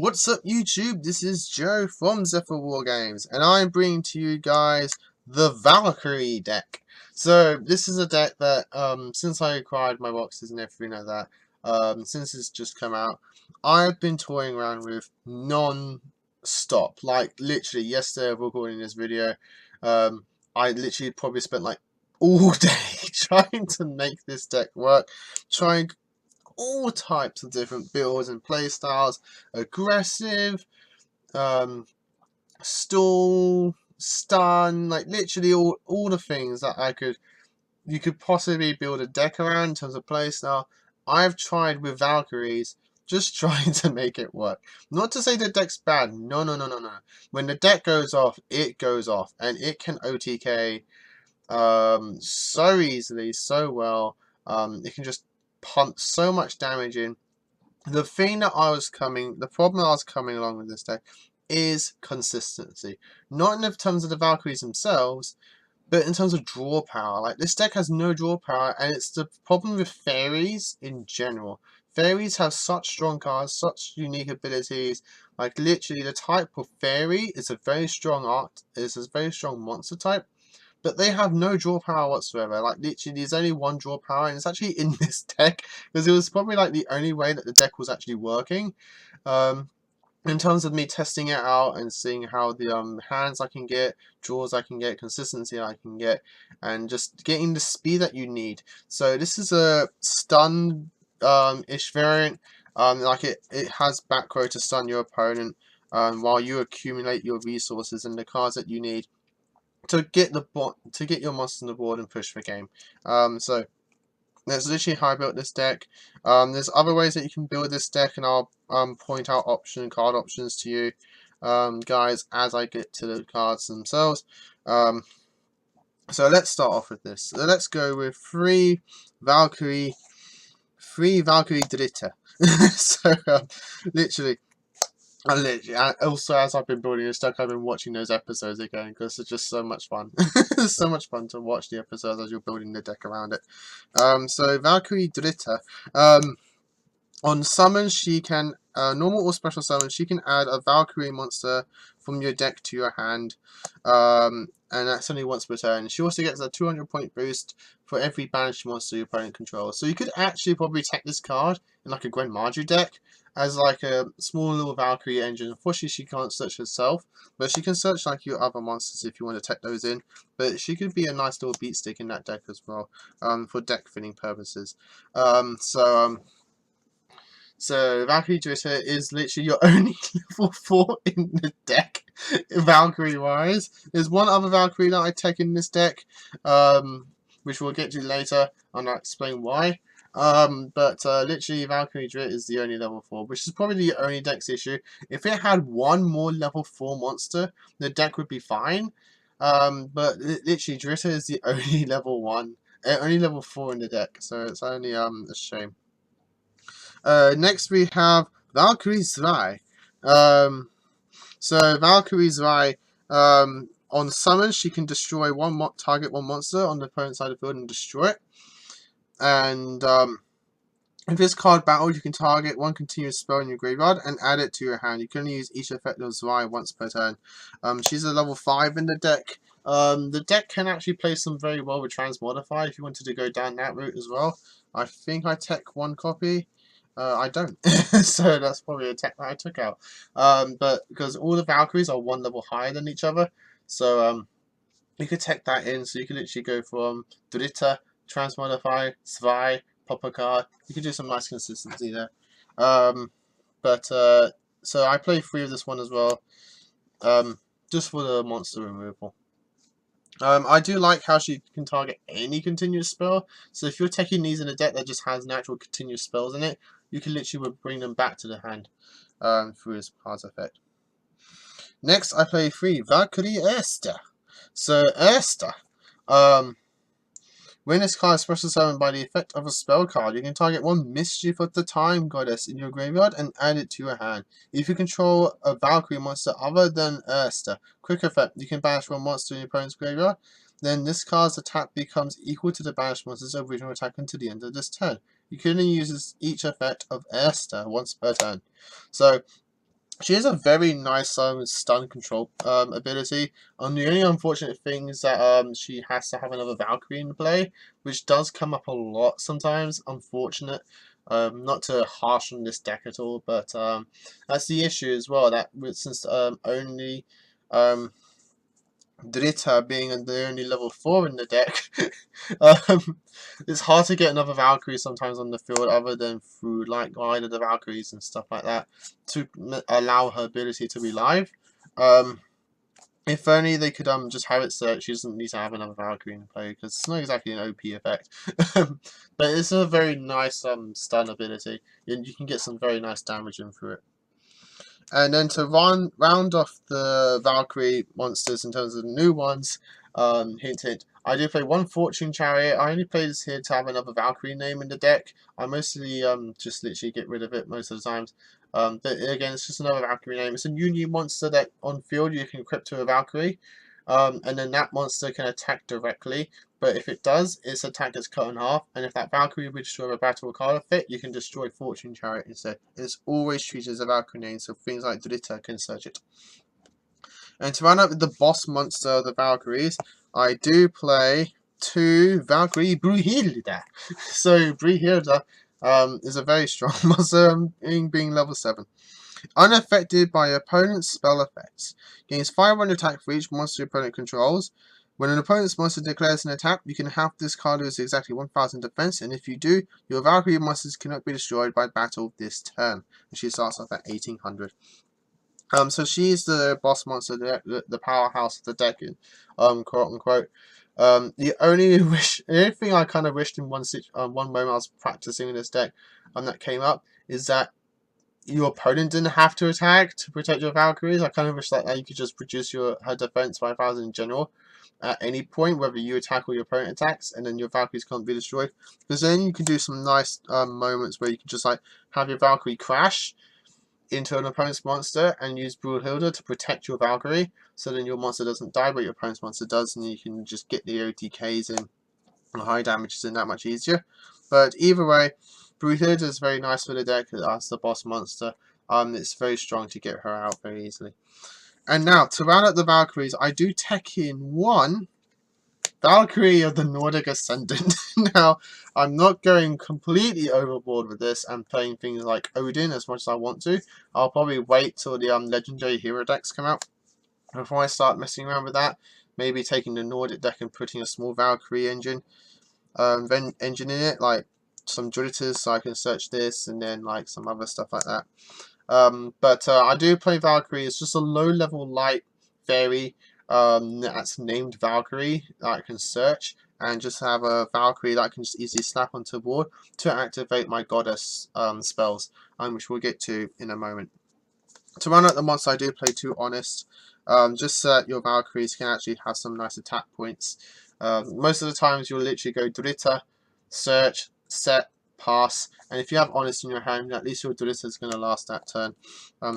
What's up YouTube, this is Joe from Zephyr Wargames, and I'm bringing to you guys the Valkyrie deck. So this is a deck that, since I acquired my boxes and everything like that, since it's just come out, I've been toying around with non-stop. Like, literally, yesterday of recording this video, I literally probably spent like all day trying to make this deck work, trying all types of different builds and playstyles, aggressive, stall, stun, like literally all the things that you could possibly build a deck around in terms of playstyle. I've tried with Valkyries, just trying to make it work. Not to say the deck's bad, no. When the deck goes off, it goes off, and it can OTK so easily, so well. It can just pump so much damage in. The problem I was coming along with this deck is consistency. Not in terms of the Valkyries themselves, but in terms of draw power. Like, this deck has no draw power, and it's the problem with fairies in general. Fairies have such strong cards, such unique abilities. Like, literally, the type of fairy is a very strong monster type. But they have no draw power whatsoever. Like, literally, there's only one draw power, and it's actually in this deck, because it was probably, like, the only way that the deck was actually working. In terms of me testing it out and seeing how the hands I can get, draws I can get, consistency I can get, and just getting the speed that you need. So this is a stun ish variant. Like, it has back row to stun your opponent while you accumulate your resources and the cards that you need to get your monsters on the board and push the game. So that's literally how I built this deck. There's other ways that you can build this deck, and I'll point out card options to you guys as I get to the cards themselves. So let's start off with this. So let's go with three Valkyrie Dritter. So literally. Also, as I've been building this deck, I've been watching those episodes again because it's just so much fun. It's so much fun to watch the episodes as you're building the deck around it. So Valkyrie Dritter, on summon, she can, normal or special summon, she can add a Valkyrie monster from your deck to your hand, and that's only once per turn. She also gets a 200-point boost for every banished monster your opponent controls. So you could actually probably take this card in like a Grand Mardu deck as like a small little Valkyrie engine. Unfortunately, she can't search herself, but she can search like your other monsters if you want to take those in. But she could be a nice little beat stick in that deck as well, for deck filling purposes. So Valkyrie Dritter is literally your only level 4 in the deck, Valkyrie-wise. There's one other Valkyrie that I take in this deck, which we'll get to later, and I'll explain why. But literally Valkyrie Dritter is the only level 4, which is probably the only deck's issue. If it had one more level 4 monster, the deck would be fine. But literally Dritter is the only only level 4 in the deck, so it's only a shame. Next we have Valkyrie Zwei. So Valkyrie Zwei, on summon, she can destroy target one monster on the opponent's side of the field and destroy it. And if this card battled, you can target one continuous spell in your graveyard and add it to your hand. You can only use each effect of Zwei once per turn. She's a level 5 in the deck. The deck can actually play some very well with Transmodify if you wanted to go down that route as well. I think I tech one copy. I don't, so that's probably a tech that I took out. But because all the Valkyries are one level higher than each other, so you could tech that in. So you could literally go from Dritter, Transmodify, Zwei, pop a card. You could do some nice consistency there. So I play 3 of this one as well, just for the monster removal. I do like how she can target any continuous spell. So if you're taking these in a deck that just has natural continuous spells in it, you can literally bring them back to the hand through this card's effect. Next, I play 3 Valkyrie Erste. So Erste, when this card is special summoned by the effect of a spell card, you can target one Mischief of the Time Goddess in your graveyard and add it to your hand. If you control a Valkyrie monster other than Erste, quick effect, you can banish one monster in your opponent's graveyard. Then this card's attack becomes equal to the banished monster's original attack until the end of this turn. You can only use each effect of Erste once per turn. So She has a very nice stun control ability. The only unfortunate thing is that she has to have another Valkyrie in play, which does come up a lot sometimes. Unfortunate. Not to harsh on this deck at all, but that's the issue as well. That since only Drita being the only level 4 in the deck, um, it's hard to get another Valkyrie sometimes on the field other than through like either the Valkyries and stuff like that to allow her ability to be live. If only they could just have it so she doesn't need to have another Valkyrie in play, because it's not exactly an OP effect. But it's a very nice stun ability, and you can get some very nice damage in through it. And then to round off the Valkyrie monsters in terms of the new ones, hint hint, I do play one Fortune Chariot. I only play this here to have another Valkyrie name in the deck. I mostly just literally get rid of it most of the times. But again, it's just another Valkyrie name. It's a union monster that on field you can equip to a Valkyrie. And then that monster can attack directly. But if it does, its attack gets cut in half, and if that Valkyrie would destroy a battle card effect, you can destroy Fortune Chariot instead. It's always treated as a Valkyrie name, so things like Drita can search it. And to round up with the boss monster of the Valkyries, I do play 2 Valkyrie Brühilde. So Brühilde is a very strong monster, being level 7. Unaffected by opponent's spell effects. Gains 500 attack for each monster your opponent controls. When an opponent's monster declares an attack, you can have this card lose exactly 1000 defense, and if you do, your Valkyrie monsters cannot be destroyed by battle this turn. And she starts off at 1800. So she's the boss monster, the powerhouse of the deck, quote unquote. The only thing I kind of wished in one moment I was practicing in this deck, that came up, is that your opponent didn't have to attack to protect your Valkyries. I kind of wish that you could just reduce her defense by 1000 in general at any point, whether you attack or your opponent attacks, and then your Valkyries can't be destroyed. Because then you can do some nice moments where you can just like have your Valkyrie crash into an opponent's monster and use Brühilde to protect your Valkyrie, so then your monster doesn't die, but your opponent's monster does, and you can just get the OTKs in, and high damages in that much easier. But either way, Brühilde is very nice for the deck as the boss monster. It's very strong to get her out very easily. And now, to round up the Valkyries, I do tech in 1 Valkyrie of the Nordic Ascendant. Now, I'm not going completely overboard with this and playing things like Odin as much as I want to. I'll probably wait till the legendary hero decks come out before I start messing around with that. Maybe taking the Nordic deck and putting a small Valkyrie engine in it, like some Dritas, so I can search this, and then like some other stuff like that. But I do play Valkyrie. It's just a low-level light fairy that's named Valkyrie that I can search, and just have a Valkyrie that I can just easily slap onto the board to activate my goddess spells, which we'll get to in a moment. To run out the monster, I do play 2 Honest, just so that your Valkyries can actually have some nice attack points. Most of the times you'll literally go Drita, search, set, pass, and if you have Honest in your hand, at least your Drita is going to last that turn,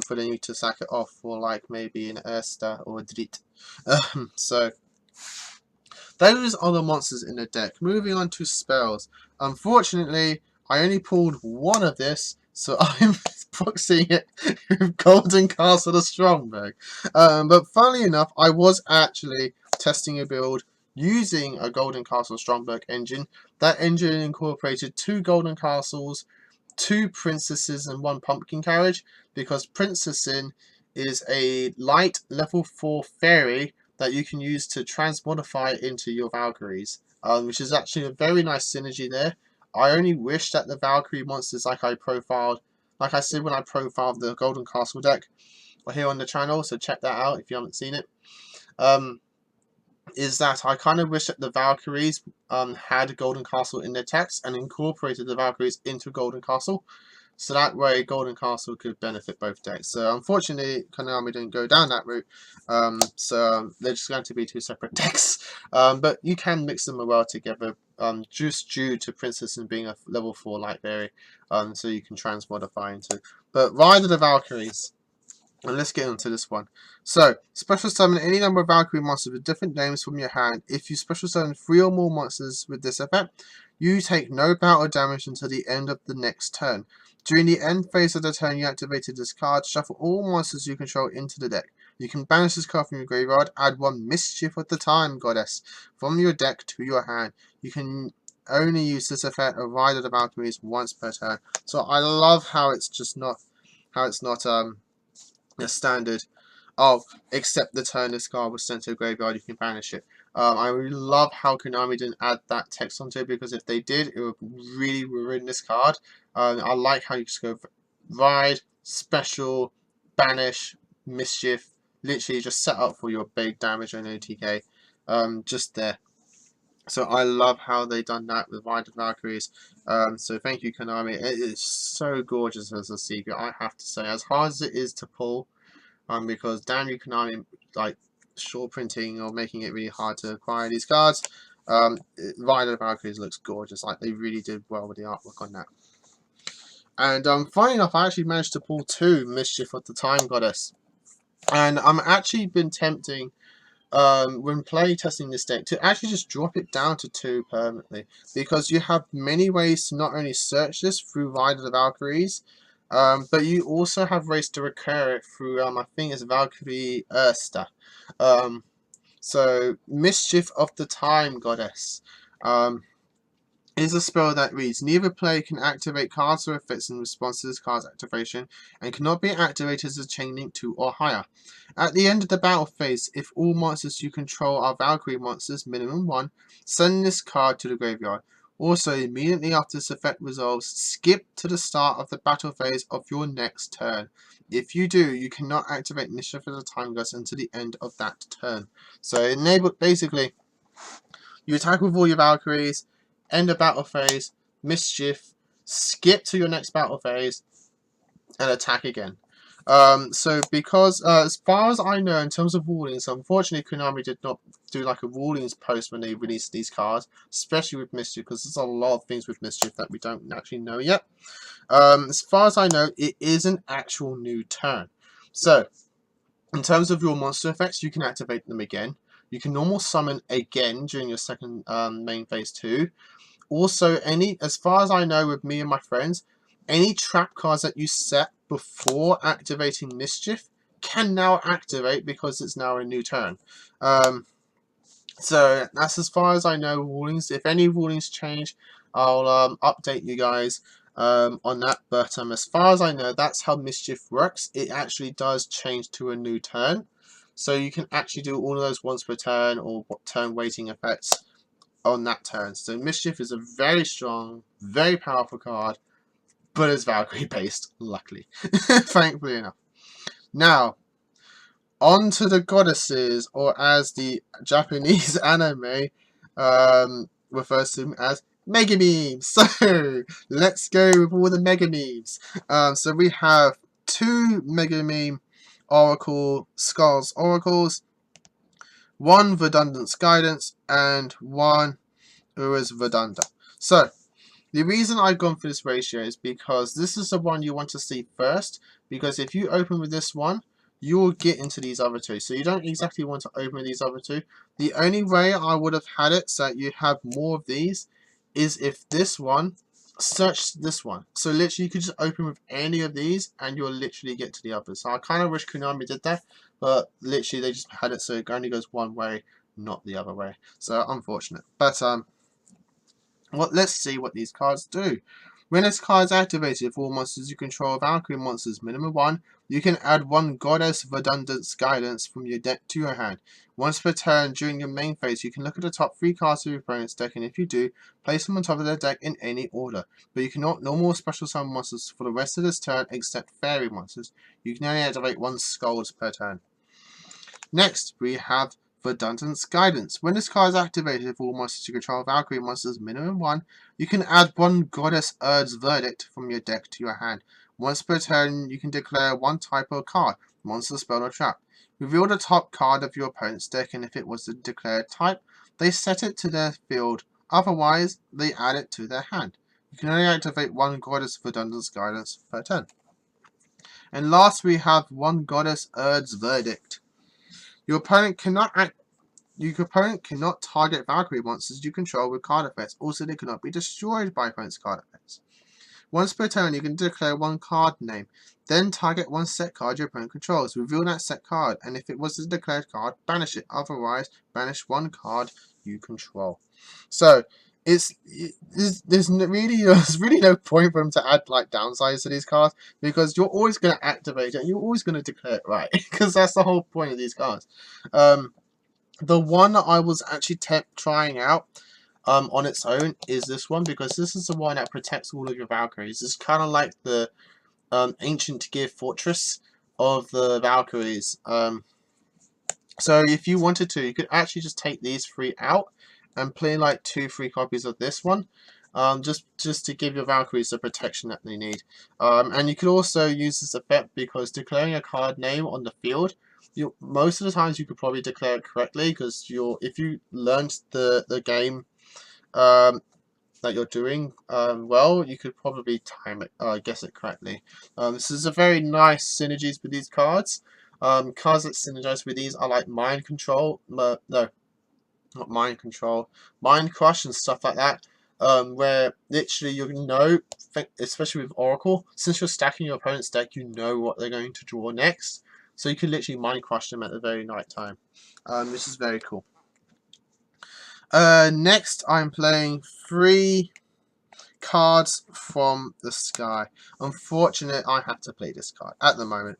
for then you to sack it off for like maybe an Ersta or a Drit. So those are the monsters in the deck. Moving on to spells. Unfortunately, I only pulled 1 of this, so I'm proxying it with Golden Castle of Stromberg. But funnily enough, I was actually testing a build using a Golden Castle Stromberg engine. That engine incorporated 2 Golden Castles, 2 Princesses, and 1 Pumpkin Carriage, because Princessin is a light level 4 fairy that you can use to transmodify into your Valkyries, which is actually a very nice synergy there. I only wish that the Valkyrie monsters like I said when I profiled the Golden Castle deck, are here on the channel, so check that out if you haven't seen it. Is that I kind of wish that the Valkyries had Golden Castle in their text and incorporated the Valkyries into Golden Castle, so that way Golden Castle could benefit both decks. So unfortunately, Konami didn't go down that route, so they're just going to be 2 separate decks. But you can mix them well together, just due to Princessin being a level 4 light fairy, so you can transmodify into. But Ride of the Valkyries. And let's get into this one. So, special summon any number of Valkyrie monsters with different names from your hand. If you special summon 3 or more monsters with this effect, you take no battle damage until the end of the next turn. During the end phase of the turn you activated this card, shuffle all monsters you control into the deck. You can banish this card from your graveyard, add one Mischief of the Time Goddess from your deck to your hand. You can only use this effect of Ride of the Valkyries once per turn. So I love how it's just not, a standard, oh, except the turn this card was sent to a graveyard, you can banish it. I really love how Konami didn't add that text onto it, because if they did, it would really ruin this card. I like how you just go Ride, Special, Banish, Mischief, literally just set up for your big damage on OTK, just there. So I love how they done that with Ride of Valkyries. So thank you, Konami. It is so gorgeous as a secret, I have to say. As hard as it is to pull, because damn you, Konami, like short printing or making it really hard to acquire these cards. Ride of Valkyries looks gorgeous. Like they really did well with the artwork on that. And funny enough, I actually managed to pull 2 Mischief of the Time Goddess, and I'm actually been tempting, when play testing this deck, to actually just drop it down to 2 permanently, because you have many ways to not only search this through Ride of the Valkyries, but you also have ways to recur it through, I think it's Valkyrie Ersta. So Mischief of the Time Goddess is a spell that reads, neither player can activate cards or effects in response to this card's activation, and cannot be activated as a chain link 2 or higher. At the end of the battle phase, if all monsters you control are Valkyrie monsters, minimum 1, send this card to the graveyard. Also, immediately after this effect resolves, skip to the start of the battle phase of your next turn. If you do, you cannot activate Mischief of the Time Goddess until the end of that turn. So, basically, you attack with all your Valkyries, end a battle phase, Mischief, skip to your next battle phase, and attack again. So because, as far as I know, in terms of rulings, unfortunately Konami did not do like a rulings post when they released these cards, especially with Mischief, because there's a lot of things with Mischief that we don't actually know yet. As far as I know, it is an actual new turn. So, in terms of your monster effects, you can activate them again. You can normal summon again during your second main phase 2. Also, as far as I know with me and my friends, any trap cards that you set before activating Mischief can now activate because it's now a new turn. So that's as far as I know rulings. If any rulings change, I'll update you guys on that. But as far as I know, that's how Mischief works. It actually does change to a new turn. So you can actually do all of those once per turn or turn waiting effects on that turn. So Mischief is a very strong, very powerful card, but it's Valkyrie based, luckily. Thankfully enough. Now, on to the goddesses, or as the Japanese anime refers to them as Mega Memes. So, let's go with all the Mega Memes. So we have 2 Mega Meme Oracle Skulls Oracles, 1 Redundance Guidance, and 1 Ura's Redunda. So, the reason I've gone for this ratio is because this is the one you want to see first, because if you open with this one, you will get into these other 2. So you don't exactly want to open with these other 2. The only way I would have had it so that you have more of these is if this one searched this one. So literally you could just open with any of these and you'll literally get to the others. So I kind of wish Konami did that, but literally they just had it so it only goes one way, not the other way. So unfortunate. But let's see what these cards do. When this card is activated, if all monsters you control are Valkyrie monsters, minimum 1, you can add 1 Goddess Redundance Guidance from your deck to your hand. Once per turn during your main phase, you can look at the top 3 cards of your opponent's deck, and if you do, place them on top of their deck in any order. But you cannot normal special summon monsters for the rest of this turn except fairy monsters. You can only activate 1 Skulls per turn. Next, we have Redundance Guidance. When this card is activated, if all monsters you control Valkyrie monsters minimum 1, you can add 1 Goddess Urd's Verdict from your deck to your hand. Once per turn, you can declare 1 type of card, monster, spell, or trap. Reveal the top card of your opponent's deck, and if it was the declared type, they set it to their field. Otherwise, they add it to their hand. You can only activate 1 Goddess Redundance Guidance per turn. And last, we have 1 Goddess Urd's Verdict. Your opponent cannot target Valkyrie monsters you control with card effects. Also, they cannot be destroyed by opponent's card effects. Once per turn, you can declare one card name. Then target one set card your opponent controls. Reveal that set card, and if it was a declared card, banish it. Otherwise, banish one card you control. So, there's really no point for them to add like downsides to these cards, because you're always going to activate it and you're always going to declare it right, because that's the whole point of these cards. The one that I was actually trying out on its own is this one, because this is the one that protects all of your Valkyries. It's kind of like the ancient gear fortress of the Valkyries. So if you wanted to, you could actually just take these 3 out and play like 2-3 copies of this one, just to give your Valkyries the protection that they need. And you could also use this effect because declaring a card name on the field, most of the times you could probably declare it correctly, because if you learned the game that you're doing well, you could probably time it, guess it correctly. This is a very nice synergies with these cards. Cards that synergize with these are like Mind Control, no, not Mind Control, Mind Crush and stuff like that, where literally especially with Oracle, since you're stacking your opponent's deck, you know what they're going to draw next, so you can literally Mind Crush them at the very night time, which is very cool. Next, I'm playing 3 cards from the sky. Unfortunate, I have to play this card at the moment.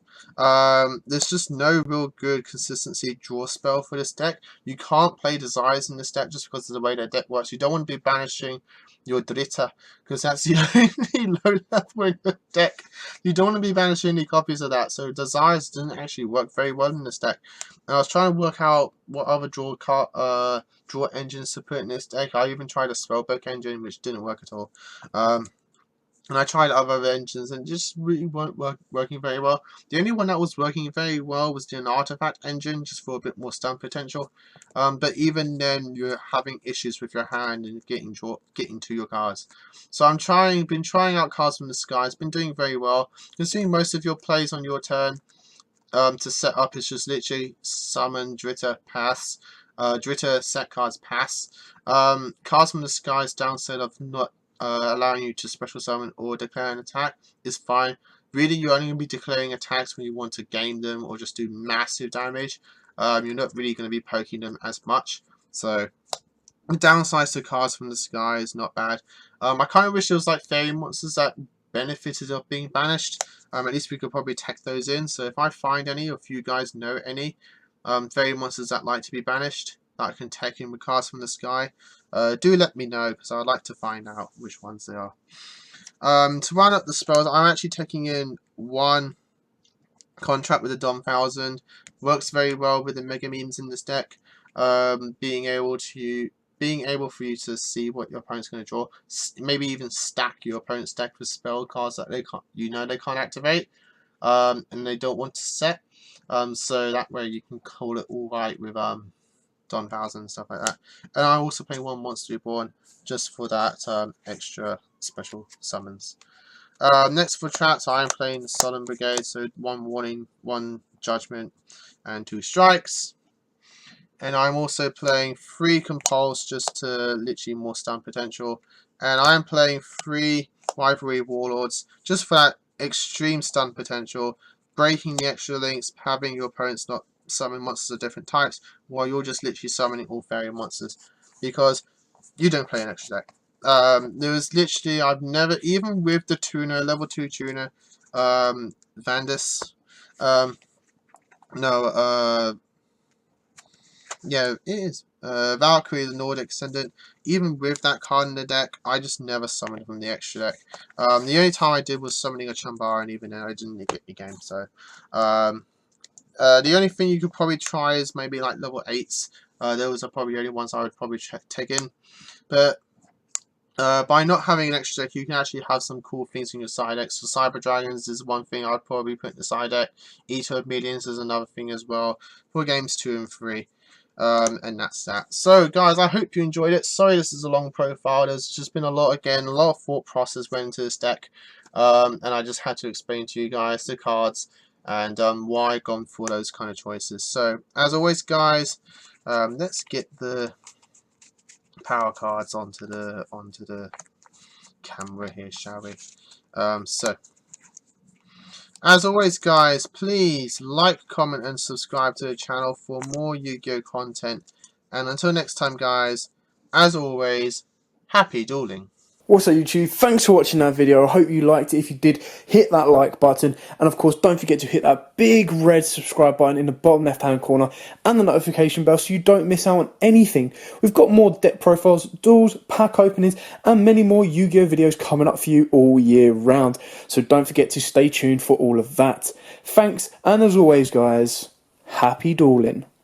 There's just no real good consistency draw spell for this deck. You can't play Desires in this deck just because of the way their deck works. You don't want to be banishing your Dritta, because that's the only low level in the deck. You don't want to be banishing any copies of that, so Desires didn't actually work very well in this deck. And I was trying to work out what other draw engines to put in this deck. I even tried a Spellbook engine, which didn't work at all. And I tried other engines and just really weren't working very well. The only one that was working very well was the Artifact engine, just for a bit more stun potential. But even then, you're having issues with your hand and getting to your cards. So been trying out cards from the sky. It's been doing very well. Considering most of your plays on your turn to set up is just literally summon, Dritta, pass. Dritta, set cards, pass. Cards from the sky's downside of not allowing you to special summon or declare an attack is fine. Really, you're only going to be declaring attacks when you want to game them or just do massive damage. You're not really going to be poking them as much. So the downside to cards from the sky is not bad. I kind of wish there was like fairy monsters that benefited of being banished. At least we could probably tech those in. So if I find any, or if you guys know any fairy monsters that like to be banished that I can tech in with cards from the sky, do let me know, because I'd like to find out which ones they are. To run up the spells, I'm actually taking in 1 contract with the Dom 1000. Works very well with the Mega Memes in this deck. Being able for you to see what your opponent's going to draw, maybe even stack your opponent's deck with spell cards that they can't activate, and they don't want to set. So that way you can call it all right with Don 1000 and stuff like that. And I also play 1 Monster Reborn just for that extra special summons. Next for traps, I am playing the Solemn Brigade, so 1 warning, 1 judgment, and 2 strikes. And I'm also playing 3 Compulse just to literally more stun potential. And I'm playing 3 Rivalry Warlords just for that extreme stun potential, breaking the extra links, having your opponents not summon monsters of different types, while you're just literally summoning all fairy monsters, because you don't play an extra deck. There was literally, I've never, even with the tuner, level 2 tuner, Vandus, yeah, it is. Valkyrie, the Nordic Ascendant. Even with that card in the deck, I just never summoned from the extra deck. The only time I did was summoning a Chambara, and even then I didn't get the game. So, the only thing you could probably try is maybe like level 8s. Those are probably the only ones I would probably take in. But by not having an extra deck, you can actually have some cool things in your side deck. So Cyber Dragons is one thing I'd probably put in the side deck. Eater of Millions is another thing as well for games 2 and 3. And that's that. So guys, I hope you enjoyed it. Sorry this is a long profile. There's just been a lot of thought process went into this deck. And I just had to explain to you guys the cards and why I've gone for those kind of choices. So as always guys, let's get the power cards onto the camera here, shall we? So, as always, guys, please like, comment, and subscribe to the channel for more Yu-Gi-Oh content. And until next time, guys, as always, happy dueling. Also, YouTube, thanks for watching that video. I hope you liked it. If you did, hit that like button. And of course, don't forget to hit that big red subscribe button in the bottom left-hand corner and the notification bell so you don't miss out on anything. We've got more deck profiles, duels, pack openings, and many more Yu-Gi-Oh videos coming up for you all year round. So don't forget to stay tuned for all of that. Thanks, and as always, guys, happy dueling.